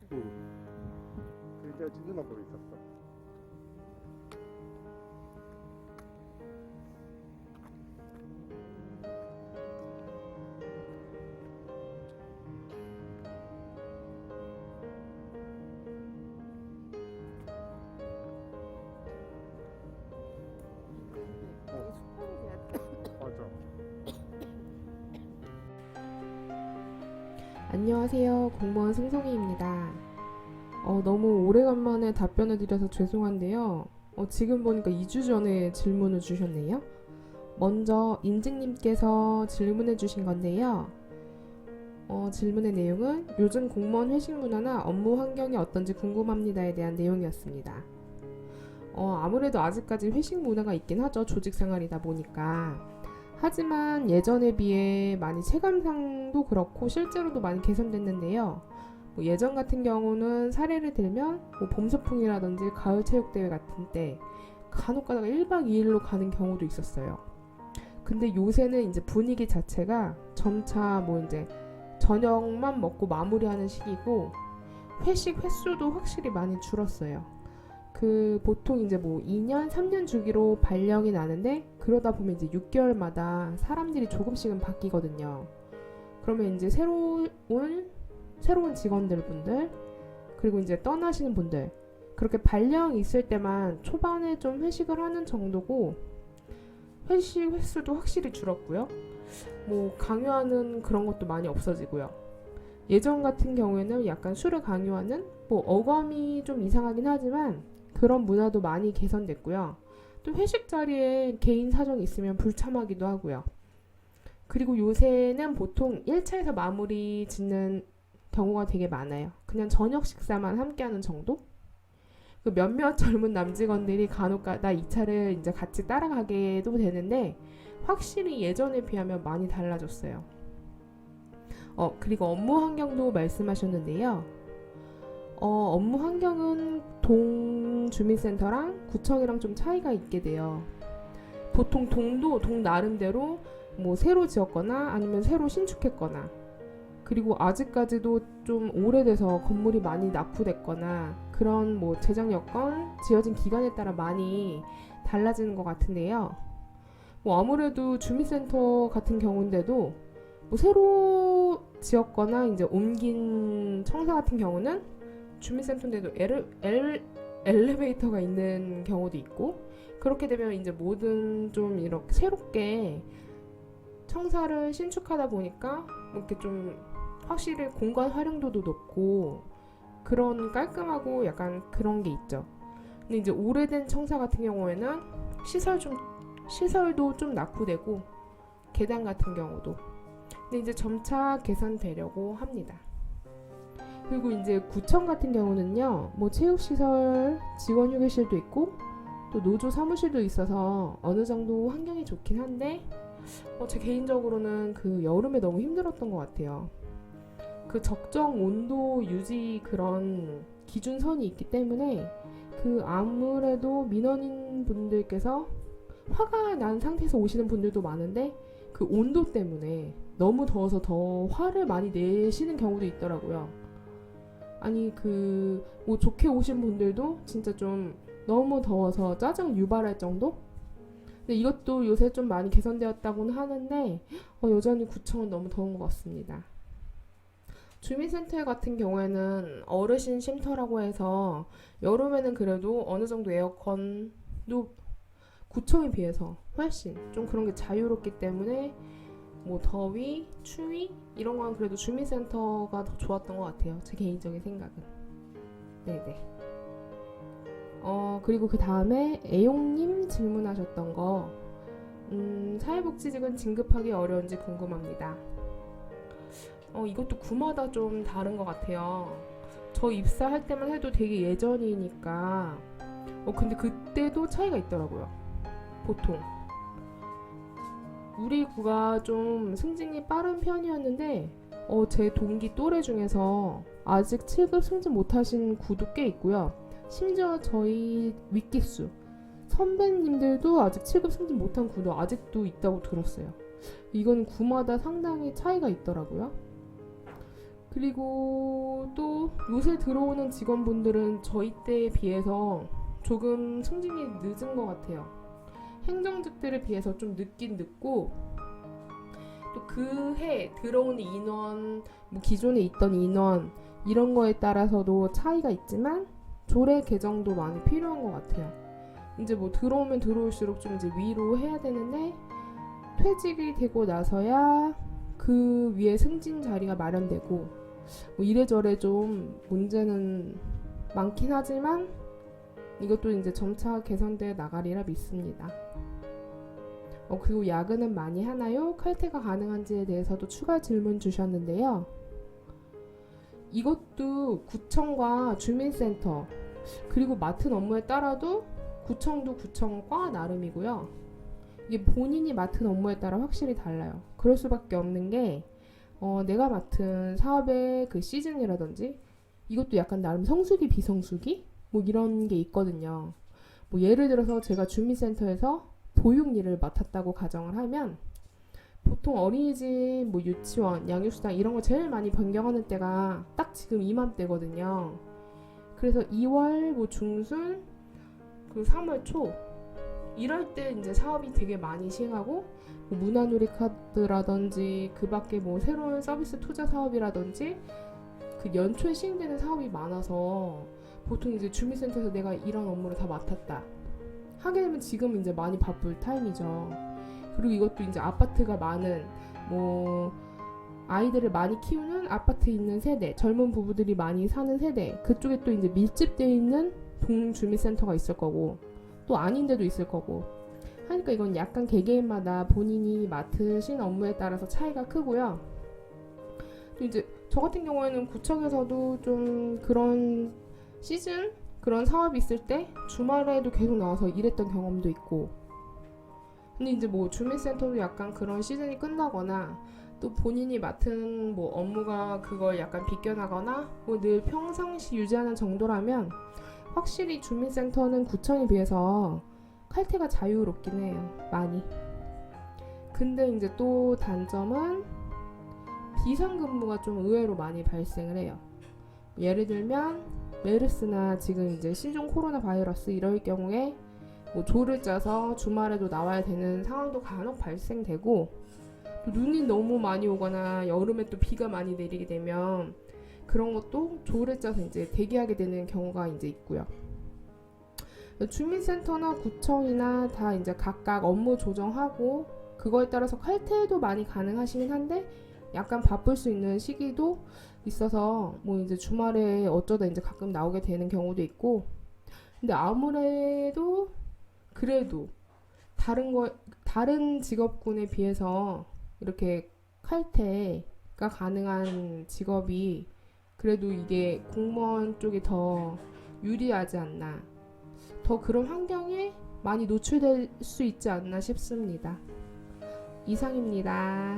그러니까 찍는 방법이 있었어. 맞아. 안녕하세요. 공무원 승송이입니다. 너무 오래간만에 답변을 드려서 죄송한데요. 지금 보니까 2주 전에 질문을 주셨네요. 먼저 인증님께서 질문해 주신 건데요. 질문의 내용은 요즘 공무원 회식 문화나 업무 환경이 어떤지 궁금합니다에 대한 내용이었습니다. 아무래도 아직까지 회식 문화가 있긴 하죠. 조직 생활이다 보니까. 하지만 예전에 비해 많이 체감상도 그렇고 실제로도 많이 개선됐는데요. 예전 같은 경우는 사례를 들면 봄소풍이라든지 가을 체육대회 같은 때 간혹 가다가 1박 2일로 가는 경우도 있었어요. 근데 요새는 이제 분위기 자체가 점차 이제 저녁만 먹고 마무리하는 시기고 회식 횟수도 확실히 많이 줄었어요. 보통 이제 2년, 3년 주기로 발령이 나는데 그러다 보면 이제 6개월마다 사람들이 조금씩은 바뀌거든요. 그러면 이제 새로운 직원들 분들 그리고 이제 떠나시는 분들 그렇게 발령이 있을 때만 초반에 좀 회식을 하는 정도고 회식 횟수도 확실히 줄었고요. 강요하는 그런 것도 많이 없어지고요. 예전 같은 경우에는 약간 술을 강요하는 어감이 좀 이상하긴 하지만 그런 문화도 많이 개선됐고요. 또 회식 자리에 개인 사정이 있으면 불참하기도 하고요. 그리고 요새는 보통 1차에서 마무리 짓는 경우가 되게 많아요. 그냥 저녁 식사만 함께하는 정도? 몇몇 젊은 남직원들이 간혹가다 2차를 이제 같이 따라가게도 되는데 확실히 예전에 비하면 많이 달라졌어요. 그리고 업무 환경도 말씀하셨는데요. 업무 환경은 동주민센터랑 구청이랑 좀 차이가 있게 돼요. 보통 동도 동 나름대로 새로 지었거나 아니면 새로 신축했거나 그리고 아직까지도 좀 오래돼서 건물이 많이 낙후됐거나 그런 제작 여건, 지어진 기간에 따라 많이 달라지는 것 같은데요. 아무래도 주민센터 같은 경우인데도 새로 지었거나 이제 옮긴 청사 같은 경우는 주민센터인데도 엘리베이터가 있는 경우도 있고 그렇게 되면 이제 뭐든 좀 이렇게 새롭게 청사를 신축하다 보니까 이렇게 좀 확실히 공간 활용도도 높고 그런 깔끔하고 약간 그런 게 있죠. 근데 이제 오래된 청사 같은 경우에는 시설도 좀 낙후되고 계단 같은 경우도 근데 이제 점차 개선되려고 합니다. 그리고 이제 구청 같은 경우는요, 체육시설, 직원 휴게실도 있고, 또 노조 사무실도 있어서 어느 정도 환경이 좋긴 한데, 제 개인적으로는 여름에 너무 힘들었던 것 같아요. 적정 온도 유지 그런 기준선이 있기 때문에, 아무래도 민원인 분들께서 화가 난 상태에서 오시는 분들도 많은데, 온도 때문에 너무 더워서 더 화를 많이 내시는 경우도 있더라고요. 아니 좋게 오신 분들도 진짜 좀 너무 더워서 짜증 유발할 정도? 근데 이것도 요새 좀 많이 개선되었다고는 하는데 여전히 구청은 너무 더운 것 같습니다. 주민센터 같은 경우에는 어르신 쉼터라고 해서 여름에는 그래도 어느 정도 에어컨도 구청에 비해서 훨씬 좀 그런 게 자유롭기 때문에 더위, 추위 이런 건 그래도 주민센터가 더 좋았던 것 같아요. 제 개인적인 생각은. 네네. 그리고 그 다음에 애용님 질문하셨던 거 사회복지직은 진급하기 어려운지 궁금합니다. 이것도 구마다 좀 다른 것 같아요. 저 입사할 때만 해도 되게 예전이니까 근데 그때도 차이가 있더라고요. 보통 우리 구가 좀 승진이 빠른 편이었는데 제 동기 또래 중에서 아직 7급 승진 못하신 구도 꽤 있고요. 심지어 저희 윗기수 선배님들도 아직 7급 승진 못한 구도 아직도 있다고 들었어요. 이건 구마다 상당히 차이가 있더라고요. 그리고 또 그래도 요새 들어오는 직원분들은 저희 때에 비해서 조금 승진이 늦은 것 같아요. 행정직들에 비해서 좀 늦긴 늦고, 또 그 해 들어오는 인원, 뭐 기존에 있던 인원 이런 거에 따라서도 차이가 있지만 조례 개정도 많이 필요한 것 같아요. 이제 뭐 들어오면 들어올수록 좀 이제 위로 해야 되는데, 퇴직이 되고 나서야 그 위에 승진 자리가 마련되고, 뭐 이래저래 좀 문제는 많긴 하지만 이것도 이제 점차 개선되어 나가리라 믿습니다. 그리고 야근은 많이 하나요? 칼퇴가 가능한지에 대해서도 추가 질문 주셨는데요. 이것도 구청과 주민센터 그리고 맡은 업무에 따라도 구청도 구청과 나름이고요. 이게 본인이 맡은 업무에 따라 확실히 달라요. 그럴 수밖에 없는 게 내가 맡은 사업의 그 시즌이라든지 이것도 약간 나름 성수기 비성수기 뭐 이런 게 있거든요. 뭐 예를 들어서 제가 주민센터에서 보육 일을 맡았다고 가정을 하면 보통 어린이집, 뭐 유치원, 양육수당 이런 거 제일 많이 변경하는 때가 딱 지금 이맘때거든요. 그래서 2월 뭐 중순 그 3월 초 이럴 때 이제 사업이 되게 많이 시행하고 뭐 문화누리 카드라든지 그 밖에 뭐 새로운 서비스 투자 사업이라든지 그 연초에 시행되는 사업이 많아서 보통 이제 주민센터에서 내가 이런 업무를 다 맡았다 하게 되면 지금 이제 많이 바쁠 타임이죠. 그리고 이것도 이제 아파트가 많은 뭐 아이들을 많이 키우는 아파트에 있는 세대, 젊은 부부들이 많이 사는 세대, 그쪽에 또 이제 밀집되어 있는 동주민센터가 있을 거고 또 아닌 데도 있을 거고 하니까 이건 약간 개개인마다 본인이 맡으신 업무에 따라서 차이가 크고요. 또 이제 저 같은 경우에는 구청에서도 좀 그런 시즌 그런 사업이 있을 때 주말에도 계속 나와서 일했던 경험도 있고, 근데 이제 뭐 주민센터도 약간 그런 시즌이 끝나거나 또 본인이 맡은 뭐 업무가 그걸 약간 비껴나거나 뭐 늘 평상시 유지하는 정도라면 확실히 주민센터는 구청에 비해서 칼퇴가 자유롭긴 해요. 많이. 근데 이제 또 단점은 비상근무가 좀 의외로 많이 발생을 해요. 예를 들면 메르스나 지금 이제 신종 코로나 바이러스 이럴 경우에 뭐 조를 짜서 주말에도 나와야 되는 상황도 간혹 발생되고, 또 눈이 너무 많이 오거나 여름에 또 비가 많이 내리게 되면 그런 것도 조를 짜서 이제 대기하게 되는 경우가 이제 있고요. 주민센터나 구청이나 다 이제 각각 업무 조정하고 그거에 따라서 칼퇴도 많이 가능하시긴 한데 약간 바쁠 수 있는 시기도 있어서 뭐 이제 주말에 어쩌다 이제 가끔 나오게 되는 경우도 있고, 근데 아무래도 그래도 다른 직업군에 비해서 이렇게 칼퇴가 가능한 직업이 그래도 이게 공무원 쪽이 더 유리하지 않나, 더 그런 환경에 많이 노출될 수 있지 않나 싶습니다. 이상입니다.